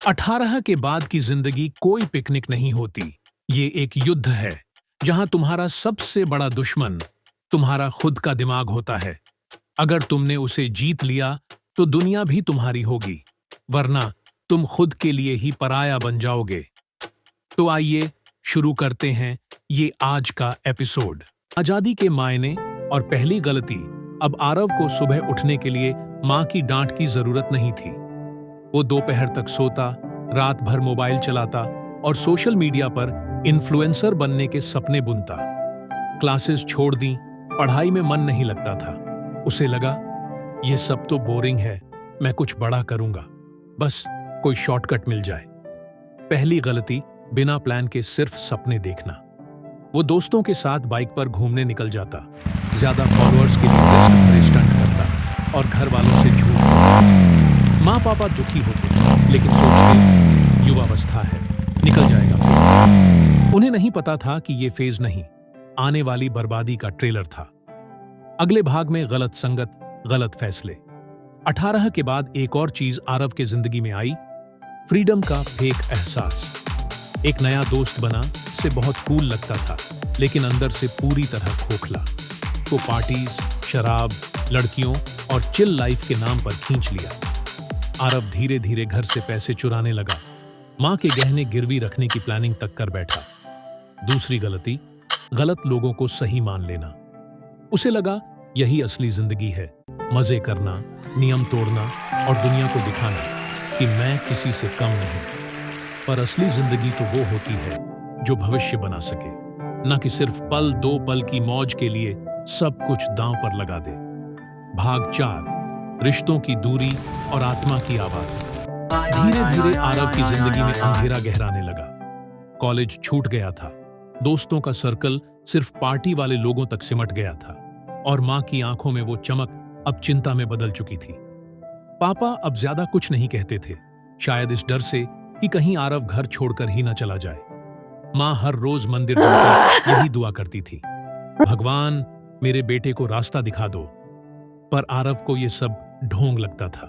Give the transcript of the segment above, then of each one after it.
18 के बाद की जिंदगी कोई पिकनिक नहीं होती। ये एक युद्ध है जहां तुम्हारा सबसे बड़ा दुश्मन तुम्हारा खुद का दिमाग होता है। अगर तुमने उसे जीत लिया तो दुनिया भी तुम्हारी होगी, वरना तुम खुद के लिए ही पराया बन जाओगे। तो आइए शुरू करते हैं ये आज का एपिसोड। आजादी के मायने और पहली गलती। अब आरव को सुबह उठने के लिए मां की डांट की जरूरत नहीं थी। वो दोपहर तक सोता, रात भर मोबाइल चलाता और सोशल मीडिया पर इन्फ्लुएंसर बनने के सपने बुनता। क्लासेस छोड़ दी, पढ़ाई में मन नहीं लगता था। उसे लगा ये सब तो बोरिंग है, मैं कुछ बड़ा करूंगा, बस कोई शॉर्टकट मिल जाए। पहली गलती, बिना प्लान के सिर्फ सपने देखना। वो दोस्तों के साथ बाइक पर घूमने निकल जाता, ज्यादा फॉलोअर्स के लिए रिस्क भरे स्टंट करता और घर वालों से झूठ। माँ पापा दुखी होते लेकिन सोचते युवावस्था है, निकल जाएगा फिर। उन्हें नहीं पता था कि ये फेज नहीं, आने वाली बर्बादी का ट्रेलर था। अगले भाग में गलत संगत, गलत फैसले। 18 के बाद एक और चीज आरव के जिंदगी में आई, फ्रीडम का फेक एहसास। एक नया दोस्त बना, से बहुत कूल लगता था, लेकिन अंदर से पूरी तरह खोखला। वो पार्टीज, शराब, लड़कियों और चिल लाइफ के नाम पर खींच लिया। आरव धीरे धीरे घर से पैसे चुराने लगा, मां के गहने गिरवी रखने की प्लानिंग तक कर बैठा। दूसरी गलती, गलत लोगों को सही मान लेना। उसे लगा यही असली जिंदगी है, मजे करना, नियम तोड़ना और दुनिया को दिखाना कि मैं किसी से कम नहीं। पर असली जिंदगी तो वो होती है जो भविष्य बना सके, न कि सिर्फ पल दो पल की मौज के लिए सब कुछ दांव पर लगा दे। भाग 4, रिश्तों की दूरी और आत्मा की आवाज। धीरे धीरे आरव की जिंदगी में अंधेरा गहराने लगा। कॉलेज छूट गया था, दोस्तों का सर्कल सिर्फ पार्टी वाले लोगों तक सिमट गया था और मां की आंखों में वो चमक अब चिंता में बदल चुकी थी। पापा अब ज्यादा कुछ नहीं कहते थे, शायद इस डर से कि कहीं आरव घर छोड़कर ही न चला जाए। मां हर रोज मंदिर जाकर यही दुआ करती थी, भगवान मेरे बेटे को रास्ता दिखा दो। पर आरव को यह सब ढोंग लगता था।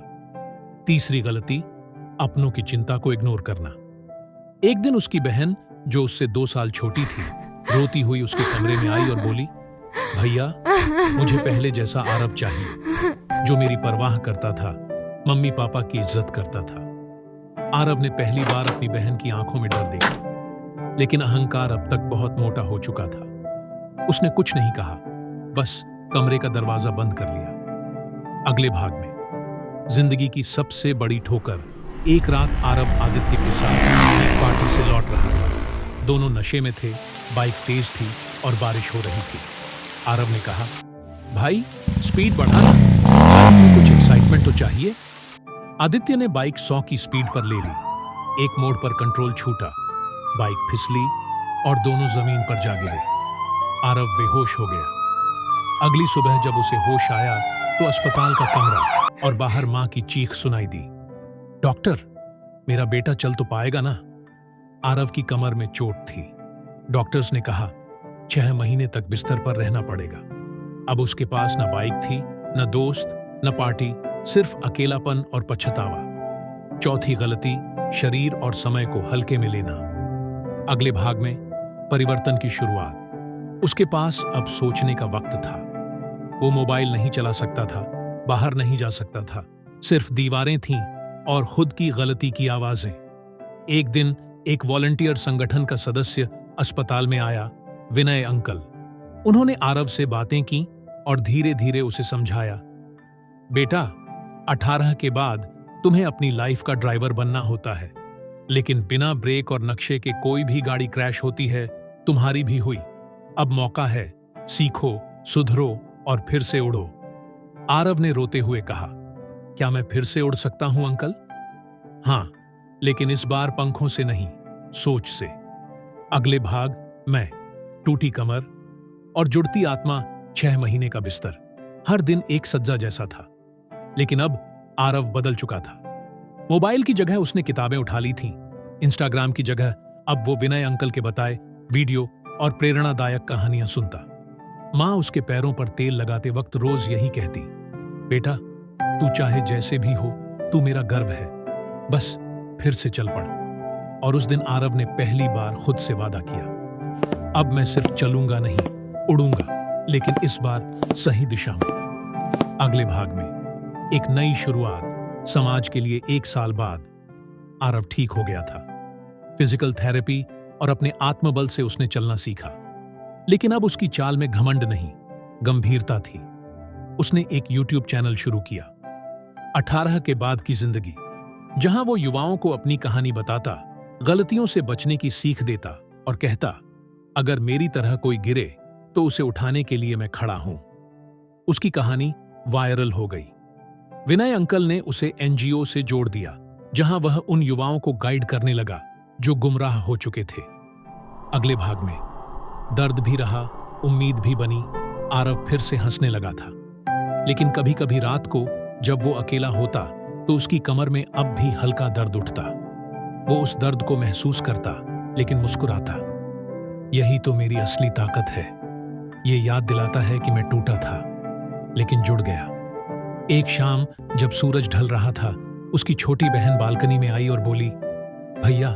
तीसरी गलती, अपनों की चिंता को इग्नोर करना। एक दिन उसकी बहन, जो उससे 2 साल छोटी थी, रोती हुई उसके कमरे में आई और बोली, भैया मुझे पहले जैसा आरव चाहिए, जो मेरी परवाह करता था, मम्मी पापा की इज्जत करता था। आरव ने पहली बार अपनी बहन की आंखों में डर देखा, लेकिन अहंकार अब तक बहुत मोटा हो चुका था। उसने कुछ नहीं कहा, बस कमरे का दरवाजा बंद कर लिया। अगले भाग में जिंदगी की सबसे बड़ी ठोकर। एक रात आरव आदित्य के साथ एक पार्टी से लौट रहा था। दोनों नशे में थे, बाइक तेज थी और बारिश हो रही थी। आरव ने कहा, भाई स्पीड बढ़ाना, लाइफ में कुछ एक्साइटमेंट तो चाहिए। आदित्य ने बाइक 100 की स्पीड पर ले ली। एक मोड़ पर कंट्रोल छूटा, बाइक फिसली और दोनों जमीन पर जा गिरे। आरव बेहोश हो गया। अगली सुबह जब उसे होश आया तो अस्पताल का कमरा और बाहर मां की चीख सुनाई दी, डॉक्टर मेरा बेटा चल तो पाएगा ना? आरव की कमर में चोट थी। डॉक्टर्स ने कहा 6 महीने तक बिस्तर पर रहना पड़ेगा। अब उसके पास न बाइक थी, न दोस्त, न पार्टी, सिर्फ अकेलापन और पछतावा। चौथी गलती, शरीर और समय को हल्के में लेना। अगले भाग में परिवर्तन की शुरुआत। उसके पास अब सोचने का वक्त था। वो मोबाइल नहीं चला सकता था, बाहर नहीं जा सकता था, सिर्फ दीवारें थीं और खुद की गलती की आवाजें। एक दिन एक वॉलंटियर संगठन का सदस्य अस्पताल में आया, विनय अंकल। उन्होंने आरव से बातें की और धीरे धीरे उसे समझाया, बेटा 18 के बाद तुम्हें अपनी लाइफ का ड्राइवर बनना होता है, लेकिन बिना ब्रेक और नक्शे के कोई भी गाड़ी क्रैश होती है, तुम्हारी भी हुई। अब मौका है, सीखो, सुधरो और फिर से उड़ो। आरव ने रोते हुए कहा, क्या मैं फिर से उड़ सकता हूं अंकल? हाँ, लेकिन इस बार पंखों से नहीं, सोच से। अगले भाग, मैं, टूटी कमर और जुड़ती आत्मा। 6 महीने का बिस्तर, हर दिन एक सज्जा जैसा था। लेकिन अब आरव बदल चुका था। मोबाइल की जगह उसने किताबें उठा ली थीं। इंस्टाग्राम की जगह अब वो विनय अंकल के बताए वीडियो और प्रेरणादायक कहानियां सुनता। मां उसके पैरों पर तेल लगाते वक्त रोज यही कहती, बेटा तू चाहे जैसे भी हो, तू मेरा गर्व है, बस फिर से चल पड़। और उस दिन आरव ने पहली बार खुद से वादा किया, अब मैं सिर्फ चलूंगा नहीं, उड़ूंगा, लेकिन इस बार सही दिशा में। अगले भाग में एक नई शुरुआत। समाज के लिए 1 साल बाद आरव ठीक हो गया था। फिजिकल थेरेपी और अपने आत्मबल से उसने चलना सीखा। लेकिन अब उसकी चाल में घमंड नहीं, गंभीरता थी। उसने एक YouTube चैनल शुरू किया, 18 के बाद की जिंदगी, जहां वो युवाओं को अपनी कहानी बताता, गलतियों से बचने की सीख देता और कहता, अगर मेरी तरह कोई गिरे तो उसे उठाने के लिए मैं खड़ा हूं। उसकी कहानी वायरल हो गई। विनय अंकल ने उसे NGO से जोड़ दिया, जहां वह उन युवाओं को गाइड करने लगा जो गुमराह हो चुके थे। अगले भाग में दर्द भी रहा, उम्मीद भी बनी। आरव फिर से हंसने लगा था, लेकिन कभी कभी रात को जब वो अकेला होता तो उसकी कमर में अब भी हल्का दर्द उठता। वो उस दर्द को महसूस करता, लेकिन मुस्कुराता। यही तो मेरी असली ताकत है। ये याद दिलाता है कि मैं टूटा था, लेकिन जुड़ गया। एक शाम जब सूरज ढल रहा था, उसकी छोटी बहन बालकनी में आई और बोली, भैया,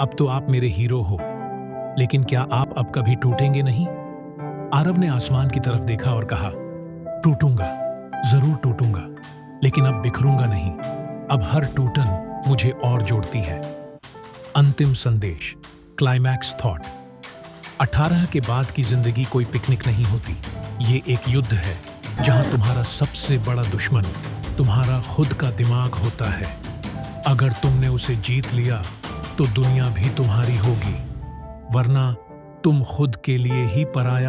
अब तो आप मेरे हीरो हो, लेकिन क्या आप अब कभी टूटेंगे नहीं? आरव ने आसमान की तरफ देखा और कहा, टूटूंगा, जरूर टूटूंगा, लेकिन अब बिखरूंगा नहीं। अब हर टूटन मुझे और जोड़ती है। अंतिम संदेश, क्लाइमैक्स थॉट। 18 के बाद की जिंदगी कोई पिकनिक नहीं होती। ये एक युद्ध है, जहां तुम्हारा सबसे बड़ा दुश्मन तुम्हारा खुद का दिमाग होता है। अगर तुमने उसे जीत लिया तो दुनिया भी तुम्हारी होगी, वरना तुम खुद के लिए ही पराया